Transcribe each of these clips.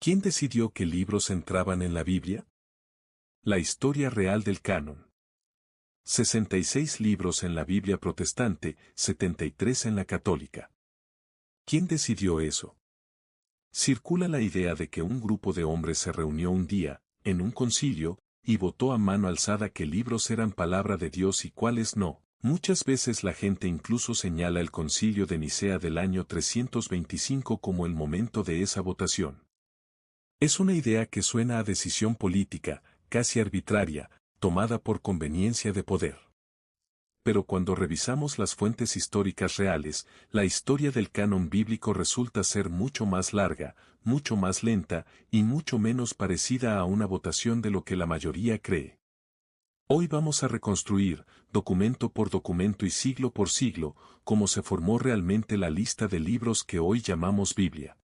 ¿Quién decidió qué libros entraban en la Biblia? La historia real del canon. 66 libros en la Biblia protestante, 73 en la católica. ¿Quién decidió eso? Circula la idea de que un grupo de hombres se reunió un día, en un concilio, y votó a mano alzada qué libros eran palabra de Dios y cuáles no. Muchas veces la gente incluso señala el concilio de Nicea del año 325 como el momento de esa votación. Es una idea que suena a decisión política, casi arbitraria, tomada por conveniencia de poder. Pero cuando revisamos las fuentes históricas reales, la historia del canon bíblico resulta ser mucho más larga, mucho más lenta, y mucho menos parecida a una votación de lo que la mayoría cree. Hoy vamos a reconstruir, documento por documento y siglo por siglo, cómo se formó realmente la lista de libros que hoy llamamos Biblia.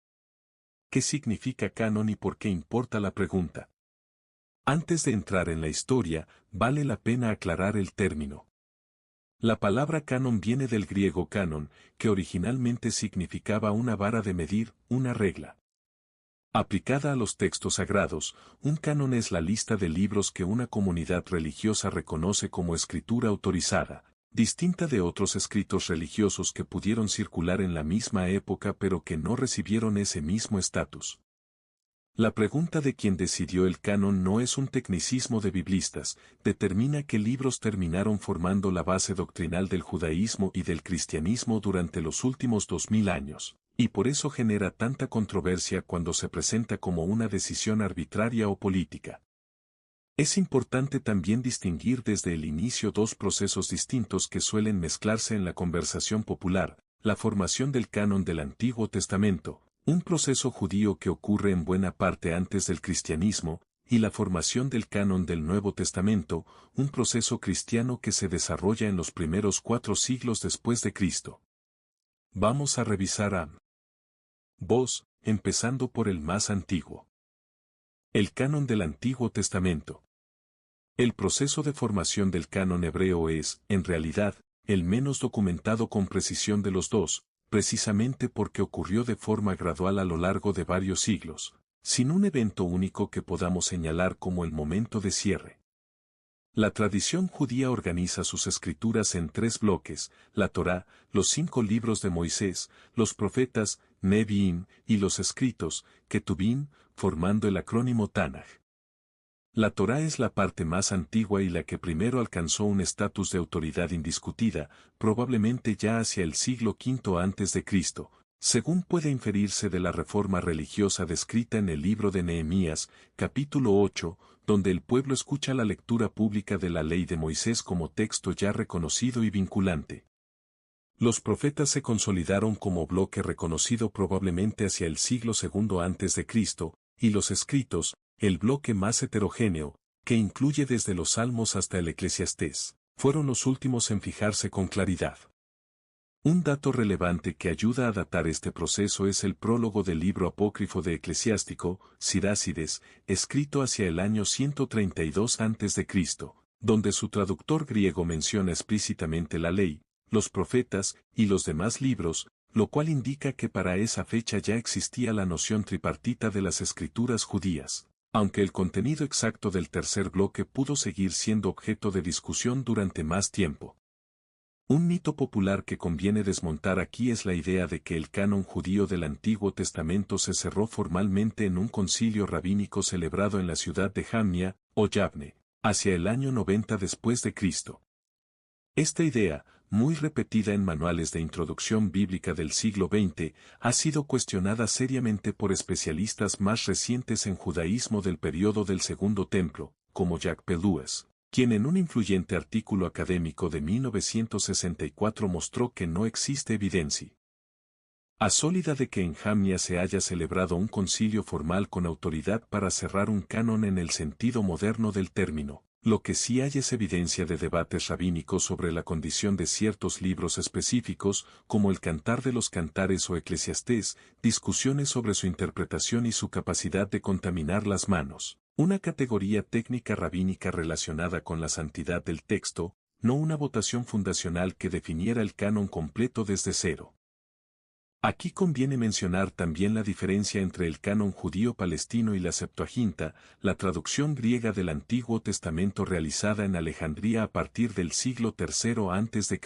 ¿Qué significa canon y por qué importa la pregunta? Antes de entrar en la historia, vale la pena aclarar el término. La palabra canon viene del griego canon, que originalmente significaba una vara de medir, una regla. Aplicada a los textos sagrados, un canon es la lista de libros que una comunidad religiosa reconoce como escritura autorizada, distinta de otros escritos religiosos que pudieron circular en la misma época pero que no recibieron ese mismo estatus. La pregunta de quién decidió el canon no es un tecnicismo de biblistas, determina qué libros terminaron formando la base doctrinal del judaísmo y del cristianismo durante los últimos 2000 años, y por eso genera tanta controversia cuando se presenta como una decisión arbitraria o política. Es importante también distinguir desde el inicio dos procesos distintos que suelen mezclarse en la conversación popular: la formación del canon del Antiguo Testamento, un proceso judío que ocurre en buena parte antes del cristianismo, y la formación del canon del Nuevo Testamento, un proceso cristiano que se desarrolla en los primeros 4 siglos después de Cristo. Vamos a revisar ambos, empezando por el más antiguo. El canon del Antiguo Testamento. El proceso de formación del canon hebreo es, en realidad, el menos documentado con precisión de los dos, precisamente porque ocurrió de forma gradual a lo largo de varios siglos, sin un evento único que podamos señalar como el momento de cierre. La tradición judía organiza sus escrituras en 3 bloques: la Torá, los 5 libros de Moisés, los profetas, Nevi'im, y los escritos, Ketubim, formando el acrónimo Tanaj. La Torá es la parte más antigua y la que primero alcanzó un estatus de autoridad indiscutida, probablemente ya hacia el siglo V a.C., según puede inferirse de la reforma religiosa descrita en el libro de Nehemías, capítulo 8, donde el pueblo escucha la lectura pública de la ley de Moisés como texto ya reconocido y vinculante. Los profetas se consolidaron como bloque reconocido probablemente hacia el siglo II a.C., y los escritos, el bloque más heterogéneo, que incluye desde los Salmos hasta el Eclesiastés, fueron los últimos en fijarse con claridad. Un dato relevante que ayuda a datar este proceso es el prólogo del libro apócrifo de Eclesiástico, Sirácides, escrito hacia el año 132 a.C., donde su traductor griego menciona explícitamente la ley, los profetas y los demás libros, lo cual indica que para esa fecha ya existía la noción tripartita de las escrituras judías, aunque el contenido exacto del tercer bloque pudo seguir siendo objeto de discusión durante más tiempo. Un mito popular que conviene desmontar aquí es la idea de que el canon judío del Antiguo Testamento se cerró formalmente en un concilio rabínico celebrado en la ciudad de Jamnia, o Yavne, hacia el año 90 después de Cristo. Esta idea, muy repetida en manuales de introducción bíblica del siglo XX, ha sido cuestionada seriamente por especialistas más recientes en judaísmo del período del Segundo Templo, como Jacques Pelues, quien en un influyente artículo académico de 1964 mostró que no existe evidencia sólida de que en Jamnia se haya celebrado un concilio formal con autoridad para cerrar un canon en el sentido moderno del término. Lo que sí hay es evidencia de debates rabínicos sobre la condición de ciertos libros específicos, como el Cantar de los Cantares o Eclesiastés, discusiones sobre su interpretación y su capacidad de contaminar las manos, una categoría técnica rabínica relacionada con la santidad del texto, no una votación fundacional que definiera el canon completo desde cero. Aquí conviene mencionar también la diferencia entre el canon judío-palestino y la Septuaginta, la traducción griega del Antiguo Testamento realizada en Alejandría a partir del siglo III a.C.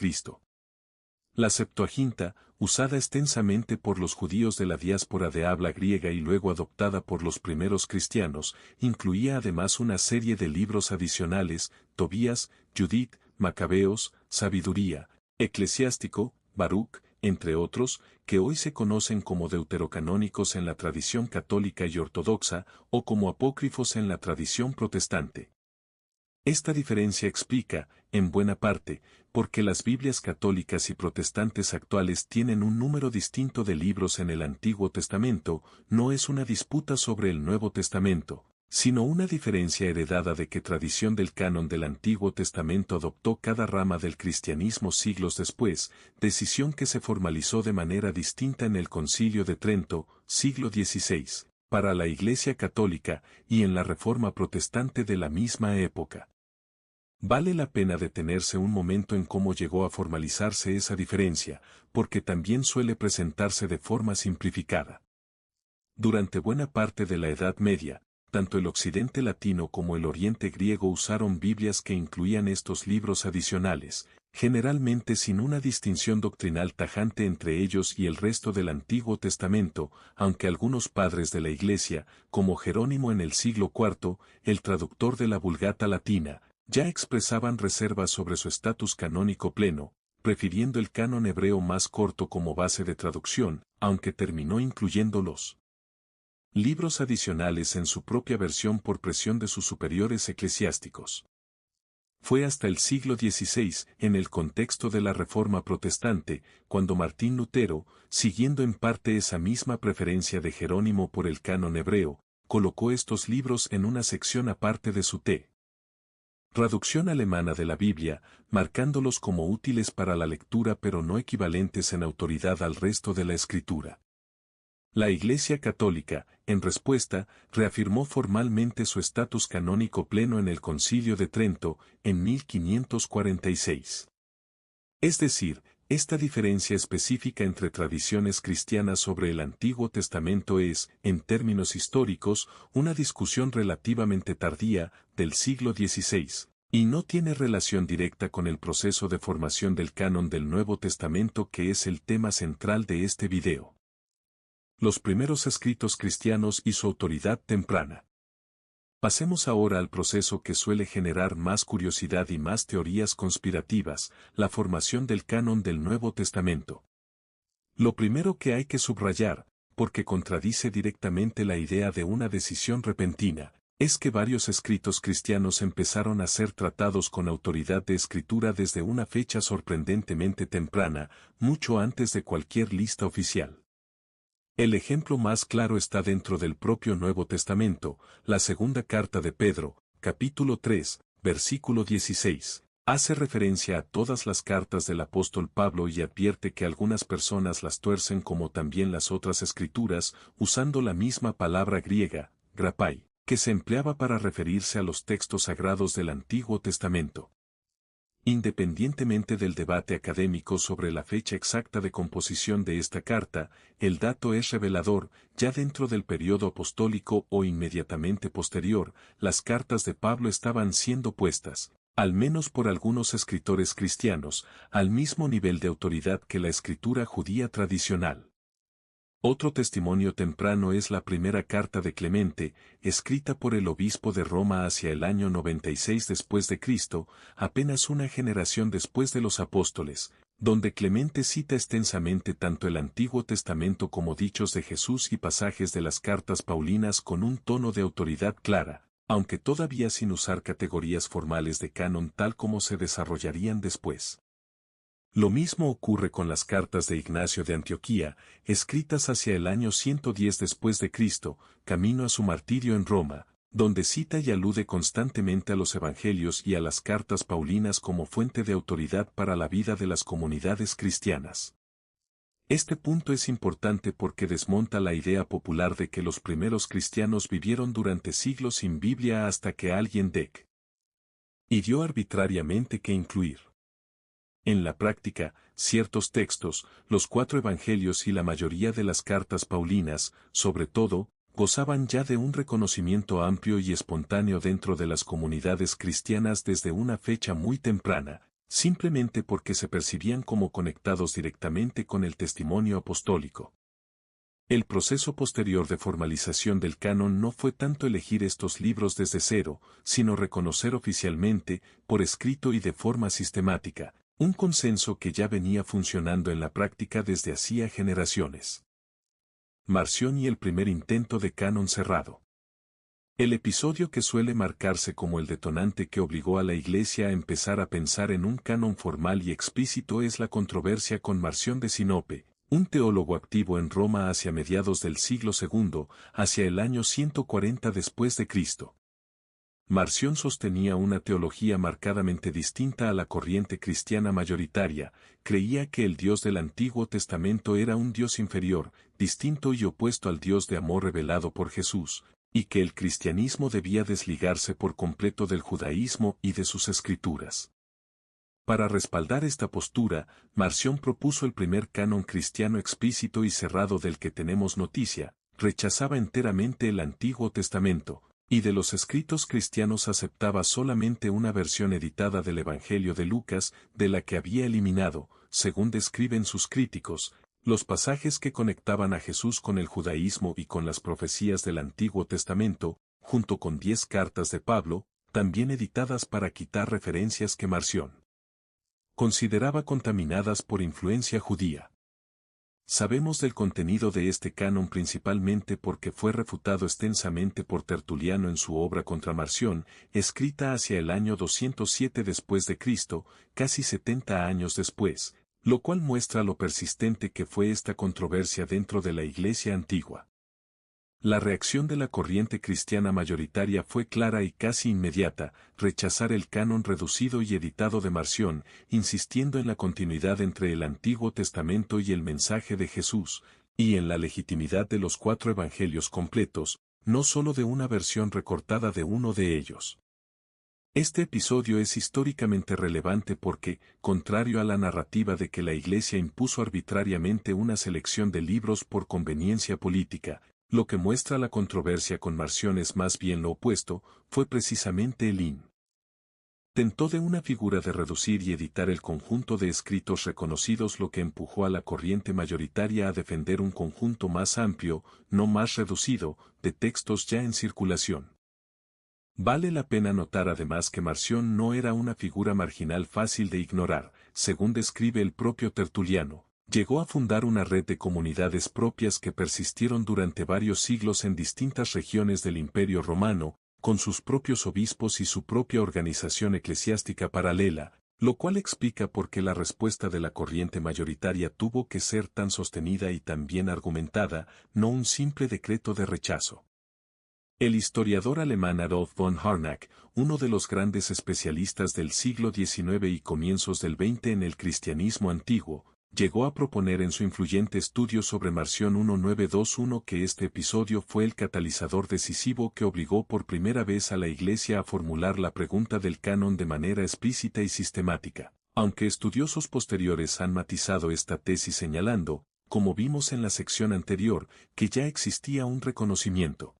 La Septuaginta, usada extensamente por los judíos de la diáspora de habla griega y luego adoptada por los primeros cristianos, incluía además una serie de libros adicionales, Tobías, Judith, Macabeos, Sabiduría, Eclesiástico, Baruch, entre otros, que hoy se conocen como deuterocanónicos en la tradición católica y ortodoxa, o como apócrifos en la tradición protestante. Esta diferencia explica, en buena parte, por qué las Biblias católicas y protestantes actuales tienen un número distinto de libros en el Antiguo Testamento, no es una disputa sobre el Nuevo Testamento, sino una diferencia heredada de qué tradición del canon del Antiguo Testamento adoptó cada rama del cristianismo siglos después, decisión que se formalizó de manera distinta en el Concilio de Trento, siglo XVI, para la Iglesia Católica, y en la Reforma Protestante de la misma época. Vale la pena detenerse un momento en cómo llegó a formalizarse esa diferencia, porque también suele presentarse de forma simplificada. Durante buena parte de la Edad Media, tanto el occidente latino como el oriente griego usaron Biblias que incluían estos libros adicionales, generalmente sin una distinción doctrinal tajante entre ellos y el resto del Antiguo Testamento, aunque algunos padres de la Iglesia, como Jerónimo en el siglo IV, el traductor de la Vulgata latina, ya expresaban reservas sobre su estatus canónico pleno, prefiriendo el canon hebreo más corto como base de traducción, aunque terminó incluyendo los libros adicionales en su propia versión por presión de sus superiores eclesiásticos. Fue hasta el siglo XVI, en el contexto de la Reforma Protestante, cuando Martín Lutero, siguiendo en parte esa misma preferencia de Jerónimo por el canon hebreo, colocó estos libros en una sección aparte de su traducción alemana de la Biblia, marcándolos como útiles para la lectura pero no equivalentes en autoridad al resto de la Escritura. La Iglesia Católica, en respuesta, reafirmó formalmente su estatus canónico pleno en el Concilio de Trento, en 1546. Es decir, esta diferencia específica entre tradiciones cristianas sobre el Antiguo Testamento es, en términos históricos, una discusión relativamente tardía, del siglo XVI, y no tiene relación directa con el proceso de formación del canon del Nuevo Testamento que es el tema central de este video. Los primeros escritos cristianos y su autoridad temprana. Pasemos ahora al proceso que suele generar más curiosidad y más teorías conspirativas, la formación del canon del Nuevo Testamento. Lo primero que hay que subrayar, porque contradice directamente la idea de una decisión repentina, es que varios escritos cristianos empezaron a ser tratados con autoridad de escritura desde una fecha sorprendentemente temprana, mucho antes de cualquier lista oficial. El ejemplo más claro está dentro del propio Nuevo Testamento, la segunda carta de Pedro, capítulo 3, versículo 16. Hace referencia a todas las cartas del apóstol Pablo y advierte que algunas personas las tuercen como también las otras escrituras, usando la misma palabra griega, grapai, que se empleaba para referirse a los textos sagrados del Antiguo Testamento. Independientemente del debate académico sobre la fecha exacta de composición de esta carta, el dato es revelador, ya dentro del periodo apostólico o inmediatamente posterior, las cartas de Pablo estaban siendo puestas, al menos por algunos escritores cristianos, al mismo nivel de autoridad que la escritura judía tradicional. Otro testimonio temprano es la primera carta de Clemente, escrita por el obispo de Roma hacia el año 96 después de Cristo, apenas una generación después de los apóstoles, donde Clemente cita extensamente tanto el Antiguo Testamento como dichos de Jesús y pasajes de las cartas paulinas con un tono de autoridad clara, aunque todavía sin usar categorías formales de canon tal como se desarrollarían después. Lo mismo ocurre con las cartas de Ignacio de Antioquía, escritas hacia el año 110 después de Cristo, camino a su martirio en Roma, donde cita y alude constantemente a los evangelios y a las cartas paulinas como fuente de autoridad para la vida de las comunidades cristianas. Este punto es importante porque desmonta la idea popular de que los primeros cristianos vivieron durante siglos sin Biblia hasta que alguien decidió arbitrariamente qué incluir. En la práctica, ciertos textos, los 4 evangelios y la mayoría de las cartas paulinas, sobre todo, gozaban ya de un reconocimiento amplio y espontáneo dentro de las comunidades cristianas desde una fecha muy temprana, simplemente porque se percibían como conectados directamente con el testimonio apostólico. El proceso posterior de formalización del canon no fue tanto elegir estos libros desde cero, sino reconocer oficialmente, por escrito y de forma sistemática, un consenso que ya venía funcionando en la práctica desde hacía generaciones. Marción y el primer intento de canon cerrado. El episodio que suele marcarse como el detonante que obligó a la Iglesia a empezar a pensar en un canon formal y explícito es la controversia con Marción de Sinope, un teólogo activo en Roma hacia mediados del siglo II, hacia el año 140 después de Cristo. Marción sostenía una teología marcadamente distinta a la corriente cristiana mayoritaria, creía que el Dios del Antiguo Testamento era un Dios inferior, distinto y opuesto al Dios de amor revelado por Jesús, y que el cristianismo debía desligarse por completo del judaísmo y de sus escrituras. Para respaldar esta postura, Marción propuso el primer canon cristiano explícito y cerrado del que tenemos noticia, rechazaba enteramente el Antiguo Testamento, y de los escritos cristianos aceptaba solamente una versión editada del Evangelio de Lucas, de la que había eliminado, según describen sus críticos, los pasajes que conectaban a Jesús con el judaísmo y con las profecías del Antiguo Testamento, junto con 10 cartas de Pablo, también editadas para quitar referencias que Marción consideraba contaminadas por influencia judía. Sabemos del contenido de este canon principalmente porque fue refutado extensamente por Tertuliano en su obra contra Marción, escrita hacia el año 207 después de Cristo, casi 70 años después, lo cual muestra lo persistente que fue esta controversia dentro de la Iglesia antigua. La reacción de la corriente cristiana mayoritaria fue clara y casi inmediata, rechazar el canon reducido y editado de Marción, insistiendo en la continuidad entre el Antiguo Testamento y el mensaje de Jesús, y en la legitimidad de los 4 evangelios completos, no solo de una versión recortada de uno de ellos. Este episodio es históricamente relevante porque, contrario a la narrativa de que la Iglesia impuso arbitrariamente una selección de libros por conveniencia política, lo que muestra la controversia con Marción es más bien lo opuesto, fue precisamente el intento de una figura de reducir y editar el conjunto de escritos reconocidos, lo que empujó a la corriente mayoritaria a defender un conjunto más amplio, no más reducido, de textos ya en circulación. Vale la pena notar además que Marción no era una figura marginal fácil de ignorar, según describe el propio Tertuliano. Llegó a fundar una red de comunidades propias que persistieron durante varios siglos en distintas regiones del Imperio Romano, con sus propios obispos y su propia organización eclesiástica paralela, lo cual explica por qué la respuesta de la corriente mayoritaria tuvo que ser tan sostenida y tan bien argumentada, no un simple decreto de rechazo. El historiador alemán Adolf von Harnack, uno de los grandes especialistas del siglo XIX y comienzos del XX en el cristianismo antiguo, llegó a proponer en su influyente estudio sobre Marción 1921 que este episodio fue el catalizador decisivo que obligó por primera vez a la Iglesia a formular la pregunta del canon de manera explícita y sistemática, aunque estudiosos posteriores han matizado esta tesis señalando, como vimos en la sección anterior, que ya existía un reconocimiento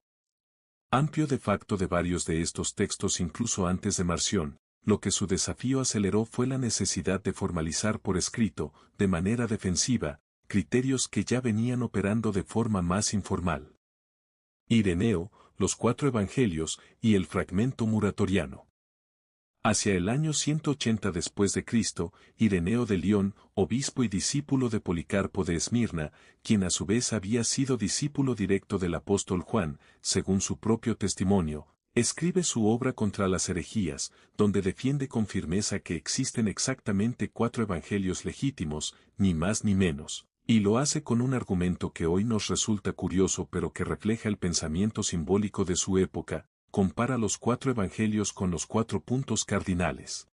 amplio de facto de varios de estos textos incluso antes de Marción. Lo que su desafío aceleró fue la necesidad de formalizar por escrito, de manera defensiva, criterios que ya venían operando de forma más informal. Ireneo, los 4 evangelios y el fragmento muratoriano. Hacia el año 180 después de Cristo, Ireneo de Lión, obispo y discípulo de Policarpo de Esmirna, quien a su vez había sido discípulo directo del apóstol Juan, según su propio testimonio, escribe su obra contra las herejías, donde defiende con firmeza que existen exactamente 4 evangelios legítimos, ni más ni menos, y lo hace con un argumento que hoy nos resulta curioso pero que refleja el pensamiento simbólico de su época. Compara los 4 evangelios con los 4 puntos cardinales.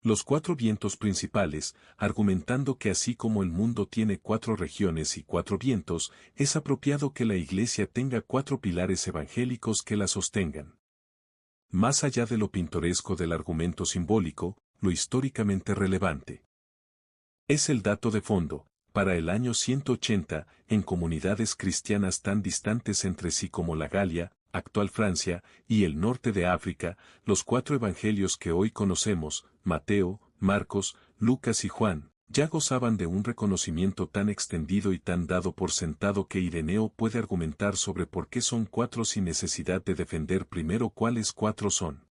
Los 4 vientos principales, argumentando que así como el mundo tiene 4 regiones y 4 vientos, es apropiado que la Iglesia tenga 4 pilares evangélicos que la sostengan. Más allá de lo pintoresco del argumento simbólico, lo históricamente relevante Es el dato de fondo, para el año 180, en comunidades cristianas tan distantes entre sí como la Galia, actual Francia, y el norte de África, los 4 evangelios que hoy conocemos, Mateo, Marcos, Lucas y Juan, ya gozaban de un reconocimiento tan extendido y tan dado por sentado que Ireneo puede argumentar sobre por qué son 4 sin necesidad de defender primero cuáles 4 son.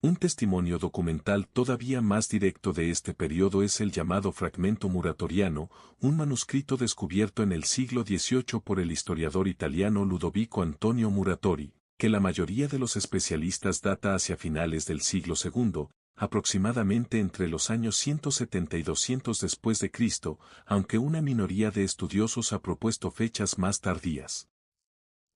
Un testimonio documental todavía más directo de este periodo es el llamado Fragmento Muratoriano, un manuscrito descubierto en el siglo XVIII por el historiador italiano Ludovico Antonio Muratori, que la mayoría de los especialistas data hacia finales del siglo II, aproximadamente entre los años 170 y 200 después de Cristo, aunque una minoría de estudiosos ha propuesto fechas más tardías.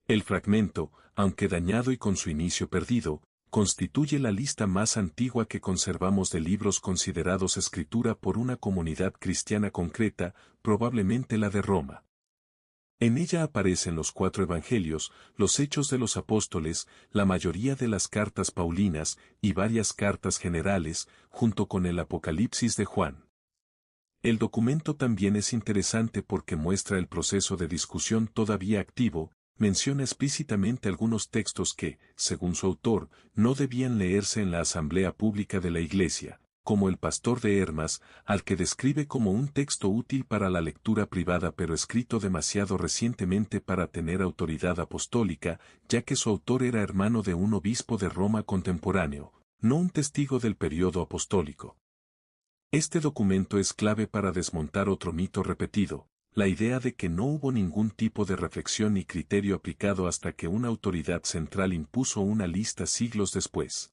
El fragmento, aunque dañado y con su inicio perdido, constituye la lista más antigua que conservamos de libros considerados escritura por una comunidad cristiana concreta, probablemente la de Roma. En ella aparecen los 4 evangelios, los Hechos de los Apóstoles, la mayoría de las cartas paulinas y varias cartas generales, junto con el Apocalipsis de Juan. El documento también es interesante porque muestra el proceso de discusión todavía activo, menciona explícitamente algunos textos que, según su autor, no debían leerse en la asamblea pública de la Iglesia, como el Pastor de Hermas, al que describe como un texto útil para la lectura privada pero escrito demasiado recientemente para tener autoridad apostólica, ya que su autor era hermano de un obispo de Roma contemporáneo, no un testigo del periodo apostólico. Este documento es clave para desmontar otro mito repetido, la idea de que no hubo ningún tipo de reflexión ni criterio aplicado hasta que una autoridad central impuso una lista siglos después.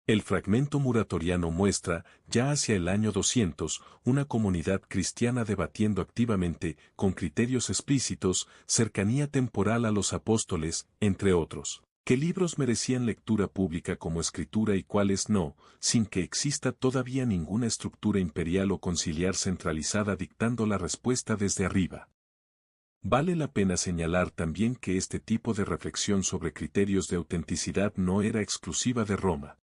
El fragmento muratoriano muestra, ya hacia el año 200, una comunidad cristiana debatiendo activamente, con criterios explícitos, cercanía temporal a los apóstoles, entre otros. ¿Qué libros merecían lectura pública como escritura y cuáles no, sin que exista todavía ninguna estructura imperial o conciliar centralizada dictando la respuesta desde arriba? Vale la pena señalar también que este tipo de reflexión sobre criterios de autenticidad no era exclusiva de Roma.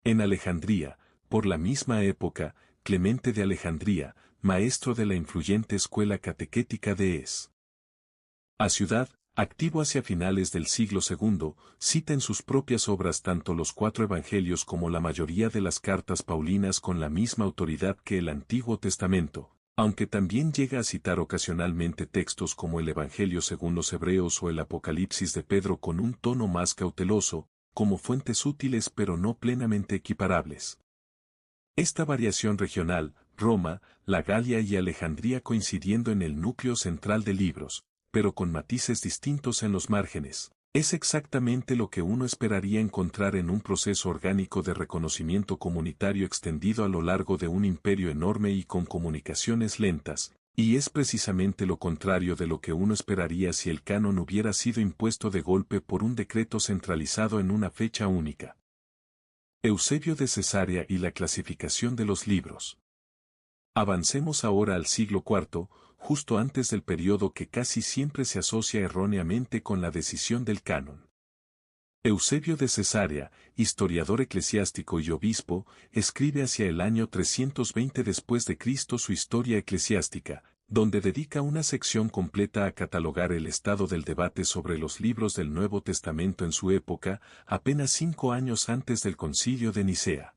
En Alejandría, por la misma época, Clemente de Alejandría, maestro de la influyente escuela catequética de esa ciudad, activo hacia finales del siglo II, cita en sus propias obras tanto los 4 evangelios como la mayoría de las cartas paulinas con la misma autoridad que el Antiguo Testamento, aunque también llega a citar ocasionalmente textos como el Evangelio según los Hebreos o el Apocalipsis de Pedro con un tono más cauteloso, como fuentes útiles pero no plenamente equiparables. Esta variación regional, Roma, la Galia y Alejandría coincidiendo en el núcleo central de libros, pero con matices distintos en los márgenes, es exactamente lo que uno esperaría encontrar en un proceso orgánico de reconocimiento comunitario extendido a lo largo de un imperio enorme y con comunicaciones lentas, y es precisamente lo contrario de lo que uno esperaría si el canon hubiera sido impuesto de golpe por un decreto centralizado en una fecha única. Eusebio de Cesarea y la clasificación de los libros. Avancemos ahora al siglo IV, justo antes del periodo que casi siempre se asocia erróneamente con la decisión del canon. Eusebio de Cesarea, historiador eclesiástico y obispo, escribe hacia el año 320 después de Cristo su Historia eclesiástica, donde dedica una sección completa a catalogar el estado del debate sobre los libros del Nuevo Testamento en su época, apenas 5 años antes del Concilio de Nicea.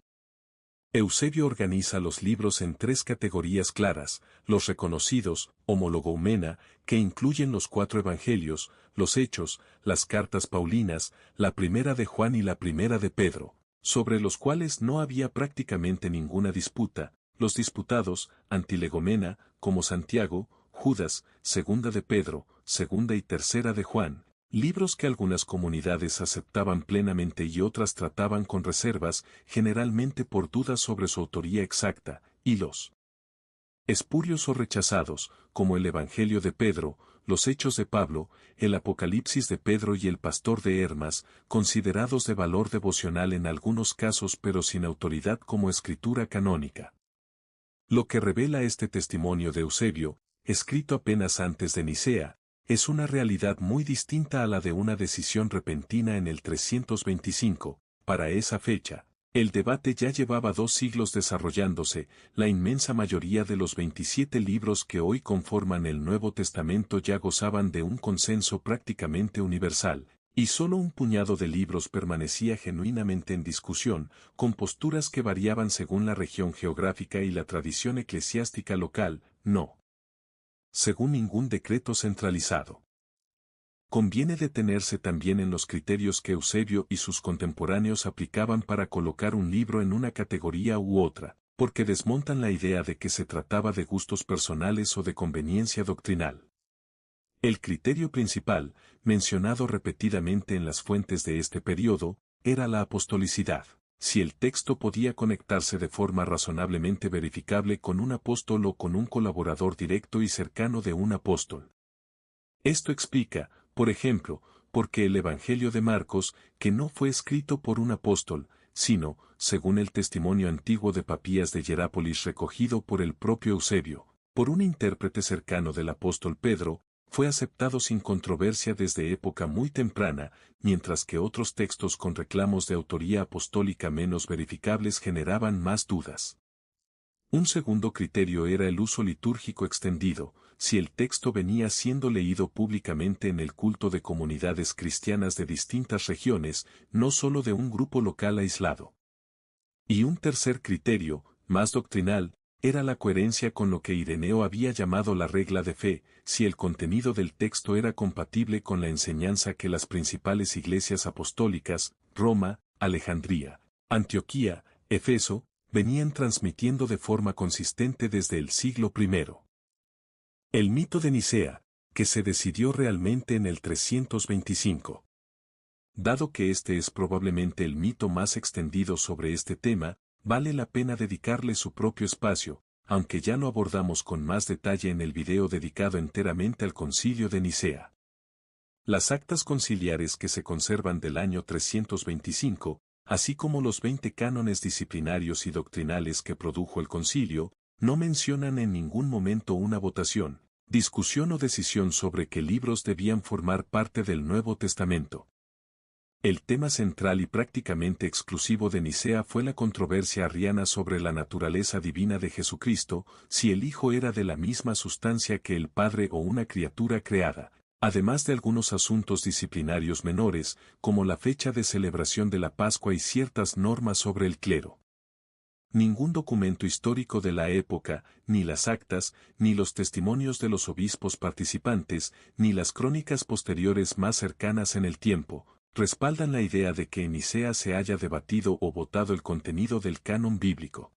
Eusebio organiza los libros en 3 categorías claras, los reconocidos, homologoumena, que incluyen los 4 evangelios, los hechos, las cartas paulinas, la primera de Juan y la primera de Pedro, sobre los cuales no había prácticamente ninguna disputa, los disputados, antilegomena, como Santiago, Judas, segunda de Pedro, segunda y tercera de Juan, libros que algunas comunidades aceptaban plenamente y otras trataban con reservas, generalmente por dudas sobre su autoría exacta, y los espurios o rechazados, como el Evangelio de Pedro, los Hechos de Pablo, el Apocalipsis de Pedro y el Pastor de Hermas, considerados de valor devocional en algunos casos pero sin autoridad como escritura canónica. Lo que revela este testimonio de Eusebio, escrito apenas antes de Nicea, es una realidad muy distinta a la de una decisión repentina en el 325, para esa fecha, El debate ya llevaba 2 siglos desarrollándose, la inmensa mayoría de los 27 libros que hoy conforman el Nuevo Testamento ya gozaban de un consenso prácticamente universal, y solo un puñado de libros permanecía genuinamente en discusión, con posturas que variaban según la región geográfica y la tradición eclesiástica local, no según ningún decreto centralizado. Conviene detenerse también en los criterios que Eusebio y sus contemporáneos aplicaban para colocar un libro en una categoría u otra, porque desmontan la idea de que se trataba de gustos personales o de conveniencia doctrinal. El criterio principal, mencionado repetidamente en las fuentes de este periodo, era la apostolicidad. Si el texto podía conectarse de forma razonablemente verificable con un apóstol o con un colaborador directo y cercano de un apóstol. Esto explica, por ejemplo, por qué el Evangelio de Marcos, que no fue escrito por un apóstol, sino, según el testimonio antiguo de Papías de Hierápolis recogido por el propio Eusebio, por un intérprete cercano del apóstol Pedro, fue aceptado sin controversia desde época muy temprana, mientras que otros textos con reclamos de autoría apostólica menos verificables generaban más dudas. Un segundo criterio era el uso litúrgico extendido, si el texto venía siendo leído públicamente en el culto de comunidades cristianas de distintas regiones, no solo de un grupo local aislado. Y un tercer criterio, más doctrinal, era la coherencia con lo que Ireneo había llamado la regla de fe, si el contenido del texto era compatible con la enseñanza que las principales iglesias apostólicas, Roma, Alejandría, Antioquía, Efeso, venían transmitiendo de forma consistente desde el siglo I. El mito de Nicea, que se decidió realmente en el 325. Dado que este es probablemente el mito más extendido sobre este tema, vale la pena dedicarle su propio espacio, aunque ya lo abordamos con más detalle en el video dedicado enteramente al Concilio de Nicea. Las actas conciliares que se conservan del año 325, así como los 20 cánones disciplinarios y doctrinales que produjo el concilio, no mencionan en ningún momento una votación, discusión o decisión sobre qué libros debían formar parte del Nuevo Testamento. El tema central y prácticamente exclusivo de Nicea fue la controversia arriana sobre la naturaleza divina de Jesucristo, si el Hijo era de la misma sustancia que el Padre o una criatura creada, además de algunos asuntos disciplinarios menores, como la fecha de celebración de la Pascua y ciertas normas sobre el clero. Ningún documento histórico de la época, ni las actas, ni los testimonios de los obispos participantes, ni las crónicas posteriores más cercanas en el tiempo, respaldan la idea de que en Nicea se haya debatido o votado el contenido del canon bíblico.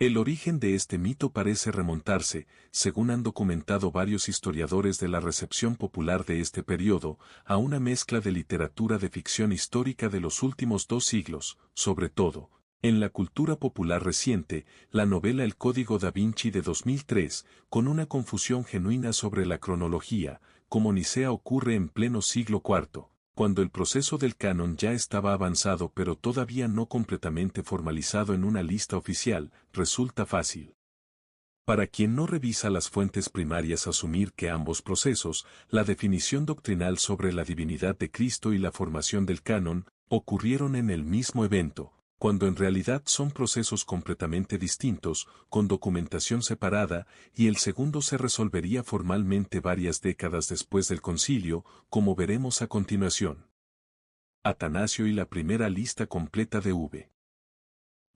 El origen de este mito parece remontarse, según han documentado varios historiadores de la recepción popular de este periodo, a una mezcla de literatura de ficción histórica de los últimos 2 siglos, sobre todo, en la cultura popular reciente, la novela El Código da Vinci de 2003, con una confusión genuina sobre la cronología, como Nicea ocurre en pleno siglo IV, cuando el proceso del canon ya estaba avanzado pero todavía no completamente formalizado en una lista oficial, resulta fácil. Para quien no revisa las fuentes primarias asumir que ambos procesos, la definición doctrinal sobre la divinidad de Cristo y la formación del canon, ocurrieron en el mismo evento, cuando en realidad son procesos completamente distintos, con documentación separada, y el segundo se resolvería formalmente varias décadas después del concilio, como veremos a continuación. Atanasio y la primera lista completa de v.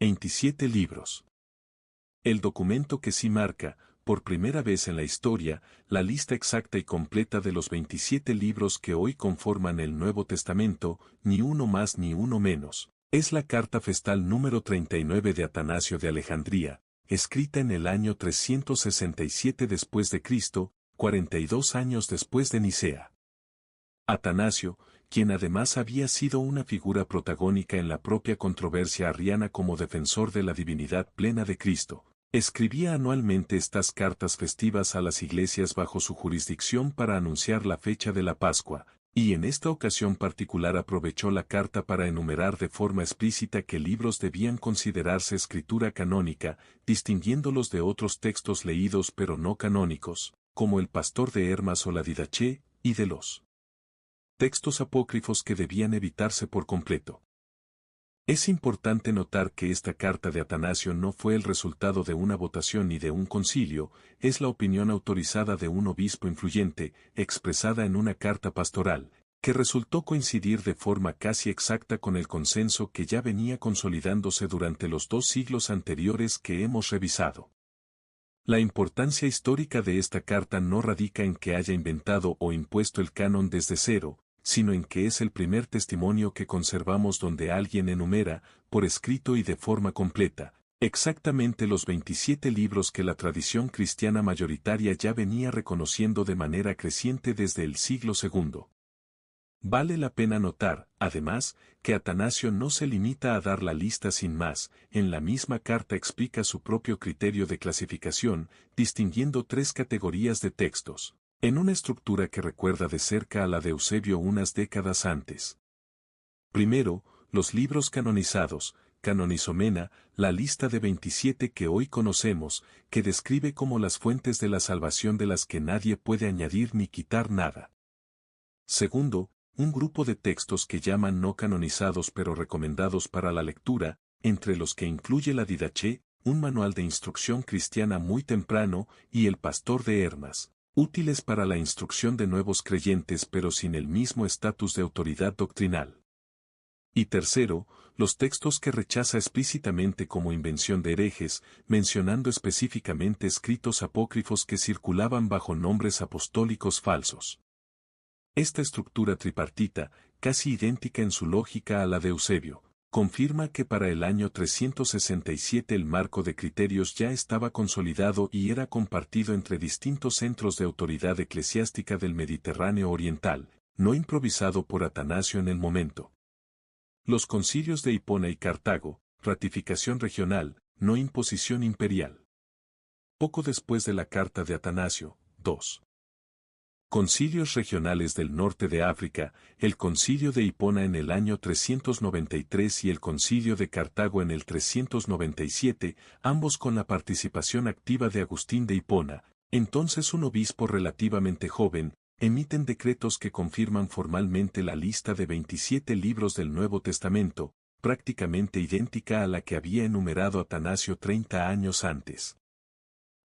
27 libros. El documento que sí marca, por primera vez en la historia, la lista exacta y completa de los 27 libros que hoy conforman el Nuevo Testamento, ni uno más ni uno menos. Es la carta festal número 39 de Atanasio de Alejandría, escrita en el año 367 después de Cristo, 42 años después de Nicea. Atanasio, quien además había sido una figura protagónica en la propia controversia arriana como defensor de la divinidad plena de Cristo, escribía anualmente estas cartas festivas a las iglesias bajo su jurisdicción para anunciar la fecha de la Pascua, y en esta ocasión particular aprovechó la carta para enumerar de forma explícita qué libros debían considerarse escritura canónica, distinguiéndolos de otros textos leídos pero no canónicos, como el Pastor de Hermas o la Didaché, y de los textos apócrifos que debían evitarse por completo. Es importante notar que esta carta de Atanasio no fue el resultado de una votación ni de un concilio, es la opinión autorizada de un obispo influyente, expresada en una carta pastoral, que resultó coincidir de forma casi exacta con el consenso que ya venía consolidándose durante los 2 siglos anteriores que hemos revisado. La importancia histórica de esta carta no radica en que haya inventado o impuesto el canon desde cero, sino en que es el primer testimonio que conservamos donde alguien enumera, por escrito y de forma completa, exactamente los 27 libros que la tradición cristiana mayoritaria ya venía reconociendo de manera creciente desde el siglo II. Vale la pena notar, además, que Atanasio no se limita a dar la lista sin más, en la misma carta explica su propio criterio de clasificación, distinguiendo 3 categorías de textos, en una estructura que recuerda de cerca a la de Eusebio unas décadas antes. Primero, los libros canonizados, Canonizomena, la lista de 27 que hoy conocemos, que describe como las fuentes de la salvación de las que nadie puede añadir ni quitar nada. Segundo, un grupo de textos que llaman no canonizados pero recomendados para la lectura, entre los que incluye la Didaché, un manual de instrucción cristiana muy temprano, y el Pastor de Hermas, útiles para la instrucción de nuevos creyentes pero sin el mismo estatus de autoridad doctrinal. Y tercero, los textos que rechaza explícitamente como invención de herejes, mencionando específicamente escritos apócrifos que circulaban bajo nombres apostólicos falsos. Esta estructura tripartita, casi idéntica en su lógica a la de Eusebio, confirma que para el año 367 el marco de criterios ya estaba consolidado y era compartido entre distintos centros de autoridad eclesiástica del Mediterráneo Oriental, no improvisado por Atanasio en el momento. Los concilios de Hipona y Cartago, ratificación regional, no imposición imperial. Poco después de la carta de Atanasio, 2. Concilios regionales del norte de África, el concilio de Hipona en el año 393 y el concilio de Cartago en el 397, ambos con la participación activa de Agustín de Hipona, entonces un obispo relativamente joven, emiten decretos que confirman formalmente la lista de 27 libros del Nuevo Testamento, prácticamente idéntica a la que había enumerado Atanasio 30 años antes.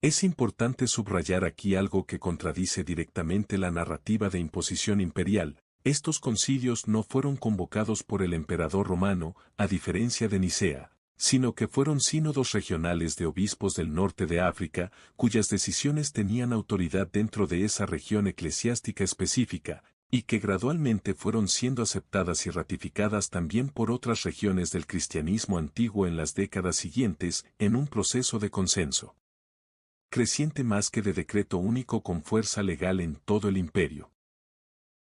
Es importante subrayar aquí algo que contradice directamente la narrativa de imposición imperial. Estos concilios no fueron convocados por el emperador romano, a diferencia de Nicea, sino que fueron sínodos regionales de obispos del norte de África, cuyas decisiones tenían autoridad dentro de esa región eclesiástica específica, y que gradualmente fueron siendo aceptadas y ratificadas también por otras regiones del cristianismo antiguo en las décadas siguientes, en un proceso de consenso creciente más que de decreto único con fuerza legal en todo el imperio.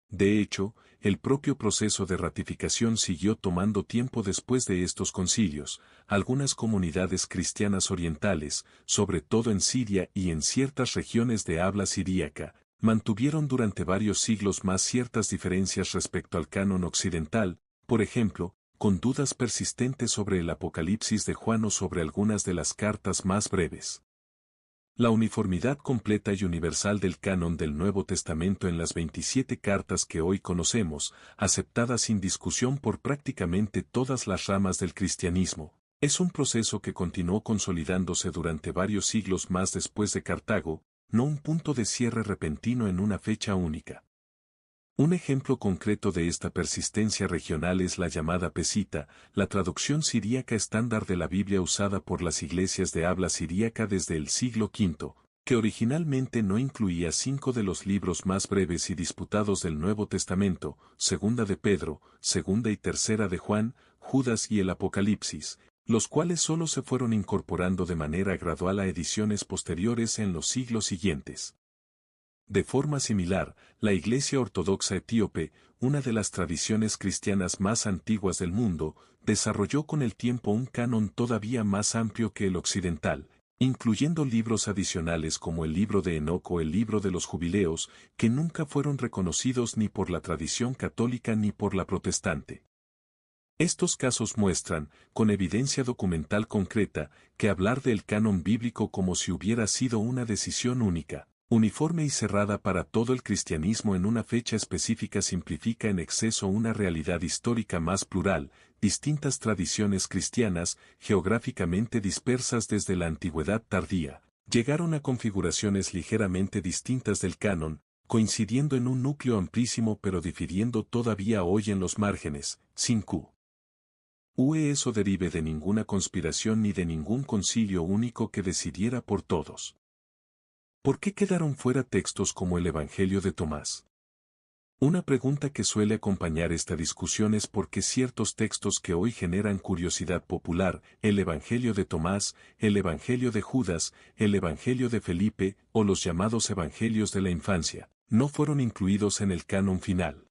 De hecho, el propio proceso de ratificación siguió tomando tiempo después de estos concilios. Algunas comunidades cristianas orientales, sobre todo en Siria y en ciertas regiones de habla siríaca, mantuvieron durante varios siglos más ciertas diferencias respecto al canon occidental, por ejemplo, con dudas persistentes sobre el Apocalipsis de Juan o sobre algunas de las cartas más breves. La uniformidad completa y universal del canon del Nuevo Testamento en las 27 cartas que hoy conocemos, aceptadas sin discusión por prácticamente todas las ramas del cristianismo, es un proceso que continuó consolidándose durante varios siglos más después de Cartago, no un punto de cierre repentino en una fecha única. Un ejemplo concreto de esta persistencia regional es la llamada Pesita, la traducción siríaca estándar de la Biblia usada por las iglesias de habla siríaca desde el siglo V, que originalmente no incluía 5 de los libros más breves y disputados del Nuevo Testamento, Segunda de Pedro, Segunda y Tercera de Juan, Judas y el Apocalipsis, los cuales solo se fueron incorporando de manera gradual a ediciones posteriores en los siglos siguientes. De forma similar, la Iglesia Ortodoxa Etíope, una de las tradiciones cristianas más antiguas del mundo, desarrolló con el tiempo un canon todavía más amplio que el occidental, incluyendo libros adicionales como el libro de Enoc o el libro de los Jubileos, que nunca fueron reconocidos ni por la tradición católica ni por la protestante. Estos casos muestran, con evidencia documental concreta, que hablar del canon bíblico como si hubiera sido una decisión única, uniforme y cerrada para todo el cristianismo en una fecha específica simplifica en exceso una realidad histórica más plural, distintas tradiciones cristianas, geográficamente dispersas desde la antigüedad tardía, llegaron a configuraciones ligeramente distintas del canon, coincidiendo en un núcleo amplísimo pero difiriendo todavía hoy en los márgenes, sin Q. UE eso derive de ninguna conspiración ni de ningún concilio único que decidiera por todos. ¿Por qué quedaron fuera textos como el Evangelio de Tomás? Una pregunta que suele acompañar esta discusión es por qué ciertos textos que hoy generan curiosidad popular, el Evangelio de Tomás, el Evangelio de Judas, el Evangelio de Felipe, o los llamados Evangelios de la infancia, no fueron incluidos en el canon final.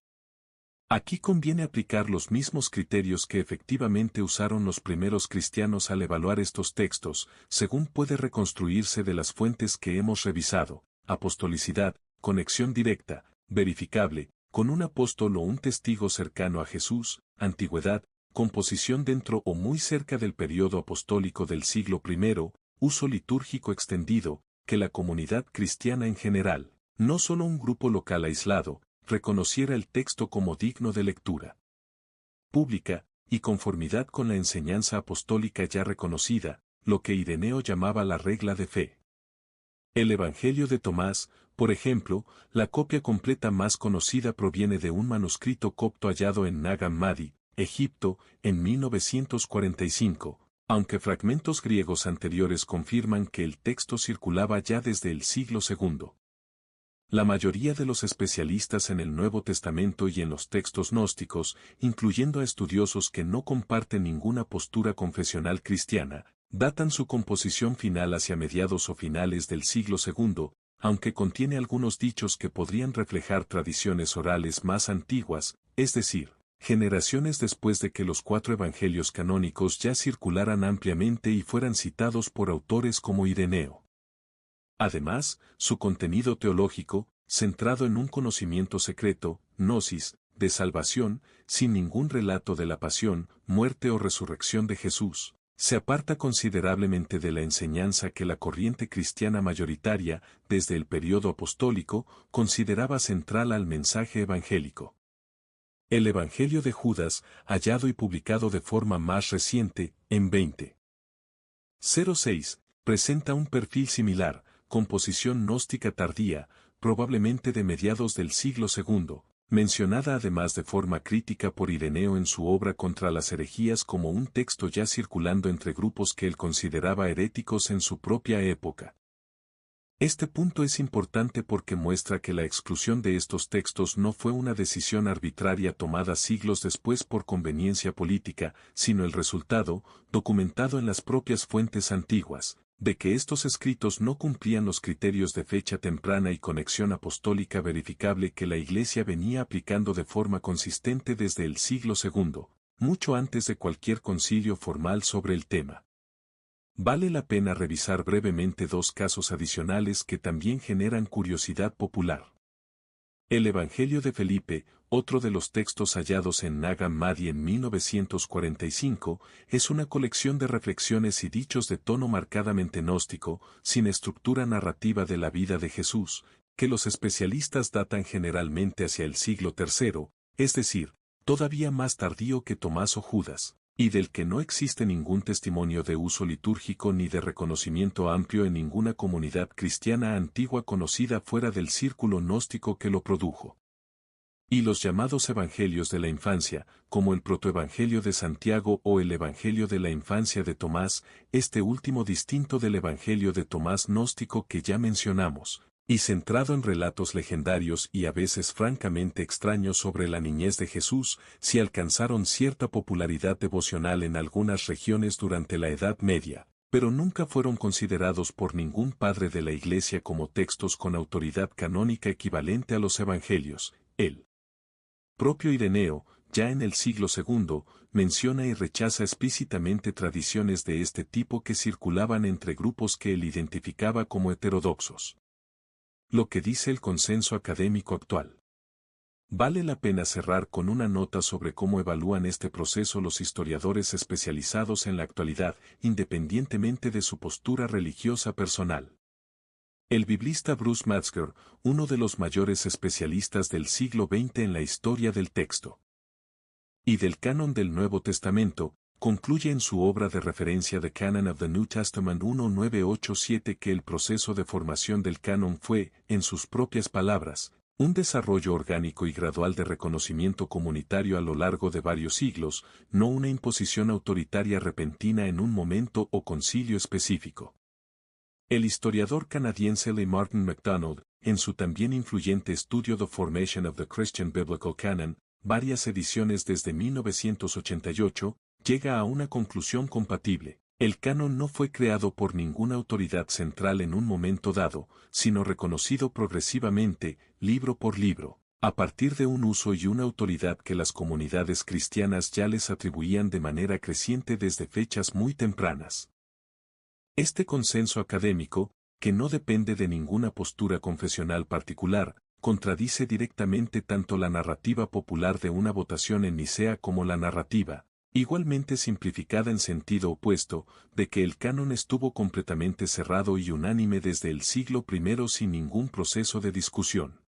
Aquí conviene aplicar los mismos criterios que efectivamente usaron los primeros cristianos al evaluar estos textos, según puede reconstruirse de las fuentes que hemos revisado: apostolicidad, conexión directa, verificable, con un apóstol o un testigo cercano a Jesús, antigüedad, composición dentro o muy cerca del periodo apostólico del siglo I, uso litúrgico extendido, que la comunidad cristiana en general, no solo un grupo local aislado, reconociera el texto como digno de lectura pública, y conformidad con la enseñanza apostólica ya reconocida, lo que Ireneo llamaba la regla de fe. El Evangelio de Tomás, por ejemplo, la copia completa más conocida proviene de un manuscrito copto hallado en Nag Hammadi, Egipto, en 1945, aunque fragmentos griegos anteriores confirman que el texto circulaba ya desde el siglo II. La mayoría de los especialistas en el Nuevo Testamento y en los textos gnósticos, incluyendo a estudiosos que no comparten ninguna postura confesional cristiana, datan su composición final hacia mediados o finales del siglo II, aunque contiene algunos dichos que podrían reflejar tradiciones orales más antiguas, es decir, generaciones después de que los 4 evangelios canónicos ya circularan ampliamente y fueran citados por autores como Ireneo. Además, su contenido teológico, centrado en un conocimiento secreto, gnosis, de salvación, sin ningún relato de la pasión, muerte o resurrección de Jesús, se aparta considerablemente de la enseñanza que la corriente cristiana mayoritaria, desde el período apostólico, consideraba central al mensaje evangélico. El Evangelio de Judas, hallado y publicado de forma más reciente, en 2006, presenta un perfil similar, composición gnóstica tardía, probablemente de mediados del siglo II, mencionada además de forma crítica por Ireneo en su obra contra las herejías como un texto ya circulando entre grupos que él consideraba heréticos en su propia época. Este punto es importante porque muestra que la exclusión de estos textos no fue una decisión arbitraria tomada siglos después por conveniencia política, sino el resultado, documentado en las propias fuentes antiguas, de que estos escritos no cumplían los criterios de fecha temprana y conexión apostólica verificable que la Iglesia venía aplicando de forma consistente desde el siglo II, mucho antes de cualquier concilio formal sobre el tema. Vale la pena revisar brevemente 2 casos adicionales que también generan curiosidad popular. El Evangelio de Felipe, otro de los textos hallados en Nag Hammadi en 1945, es una colección de reflexiones y dichos de tono marcadamente gnóstico, sin estructura narrativa de la vida de Jesús, que los especialistas datan generalmente hacia el siglo III, es decir, todavía más tardío que Tomás o Judas, y del que no existe ningún testimonio de uso litúrgico ni de reconocimiento amplio en ninguna comunidad cristiana antigua conocida fuera del círculo gnóstico que lo produjo. Y los llamados Evangelios de la infancia, como el Protoevangelio de Santiago o el Evangelio de la infancia de Tomás, este último distinto del Evangelio de Tomás gnóstico que ya mencionamos, y centrado en relatos legendarios y a veces francamente extraños sobre la niñez de Jesús, si alcanzaron cierta popularidad devocional en algunas regiones durante la Edad Media, pero nunca fueron considerados por ningún padre de la Iglesia como textos con autoridad canónica equivalente a los Evangelios. El propio Ireneo, ya en el siglo II, menciona y rechaza explícitamente tradiciones de este tipo que circulaban entre grupos que él identificaba como heterodoxos. Lo que dice el consenso académico actual. Vale la pena cerrar con una nota sobre cómo evalúan este proceso los historiadores especializados en la actualidad, independientemente de su postura religiosa personal. El biblista Bruce Metzger, uno de los mayores especialistas del siglo XX en la historia del texto y del canon del Nuevo Testamento, concluye en su obra de referencia The Canon of the New Testament 1987 que el proceso de formación del canon fue, en sus propias palabras, un desarrollo orgánico y gradual de reconocimiento comunitario a lo largo de varios siglos, no una imposición autoritaria repentina en un momento o concilio específico. El historiador canadiense Lee Martin MacDonald, en su también influyente estudio The Formation of the Christian Biblical Canon, varias ediciones desde 1988, llega a una conclusión compatible. El canon no fue creado por ninguna autoridad central en un momento dado, sino reconocido progresivamente, libro por libro, a partir de un uso y una autoridad que las comunidades cristianas ya les atribuían de manera creciente desde fechas muy tempranas. Este consenso académico, que no depende de ninguna postura confesional particular, contradice directamente tanto la narrativa popular de una votación en Nicea como la narrativa, igualmente simplificada en sentido opuesto, de que el canon estuvo completamente cerrado y unánime desde el siglo I sin ningún proceso de discusión.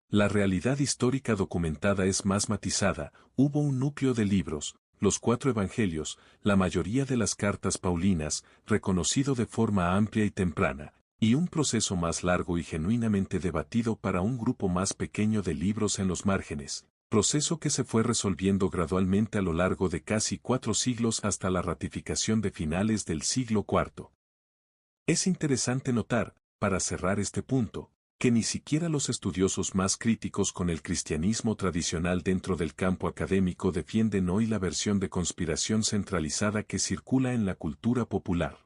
La realidad histórica documentada es más matizada, hubo un núcleo de libros, los 4 evangelios, la mayoría de las cartas paulinas, reconocido de forma amplia y temprana, y un proceso más largo y genuinamente debatido para un grupo más pequeño de libros en los márgenes, proceso que se fue resolviendo gradualmente a lo largo de casi 4 siglos hasta la ratificación de finales del siglo IV. Es interesante notar, para cerrar este punto, que ni siquiera los estudiosos más críticos con el cristianismo tradicional dentro del campo académico defienden hoy la versión de conspiración centralizada que circula en la cultura popular.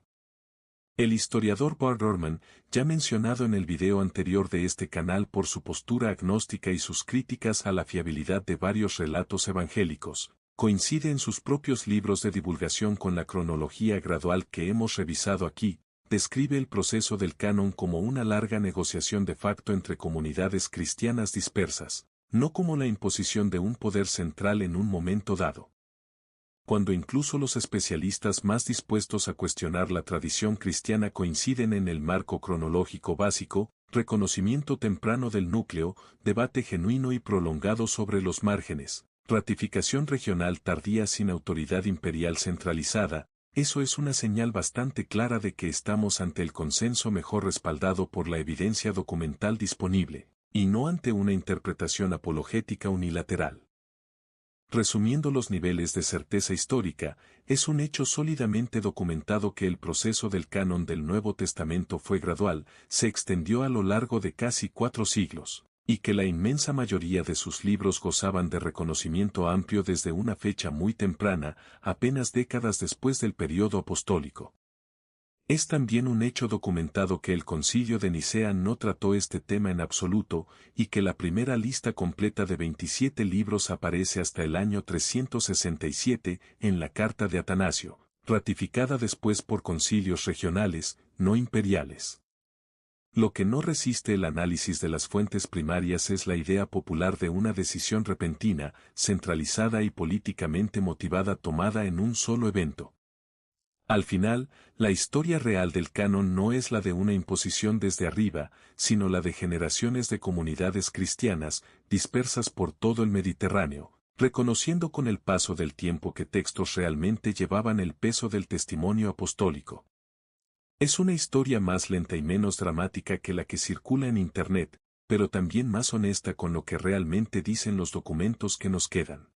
El historiador Bart Ehrman, ya mencionado en el video anterior de este canal por su postura agnóstica y sus críticas a la fiabilidad de varios relatos evangélicos, coincide en sus propios libros de divulgación con la cronología gradual que hemos revisado aquí. Describe el proceso del canon como una larga negociación de facto entre comunidades cristianas dispersas, no como la imposición de un poder central en un momento dado. Cuando incluso los especialistas más dispuestos a cuestionar la tradición cristiana coinciden en el marco cronológico básico, reconocimiento temprano del núcleo, debate genuino y prolongado sobre los márgenes, ratificación regional tardía sin autoridad imperial centralizada, eso es una señal bastante clara de que estamos ante el consenso mejor respaldado por la evidencia documental disponible, y no ante una interpretación apologética unilateral. Resumiendo los niveles de certeza histórica, es un hecho sólidamente documentado que el proceso del canon del Nuevo Testamento fue gradual, se extendió a lo largo de casi 4 siglos, y que la inmensa mayoría de sus libros gozaban de reconocimiento amplio desde una fecha muy temprana, apenas décadas después del período apostólico. Es también un hecho documentado que el Concilio de Nicea no trató este tema en absoluto, y que la primera lista completa de 27 libros aparece hasta el año 367 en la Carta de Atanasio, ratificada después por concilios regionales, no imperiales. Lo que no resiste el análisis de las fuentes primarias es la idea popular de una decisión repentina, centralizada y políticamente motivada tomada en un solo evento. Al final, la historia real del canon no es la de una imposición desde arriba, sino la de generaciones de comunidades cristianas, dispersas por todo el Mediterráneo, reconociendo con el paso del tiempo que textos realmente llevaban el peso del testimonio apostólico. Es una historia más lenta y menos dramática que la que circula en Internet, pero también más honesta con lo que realmente dicen los documentos que nos quedan.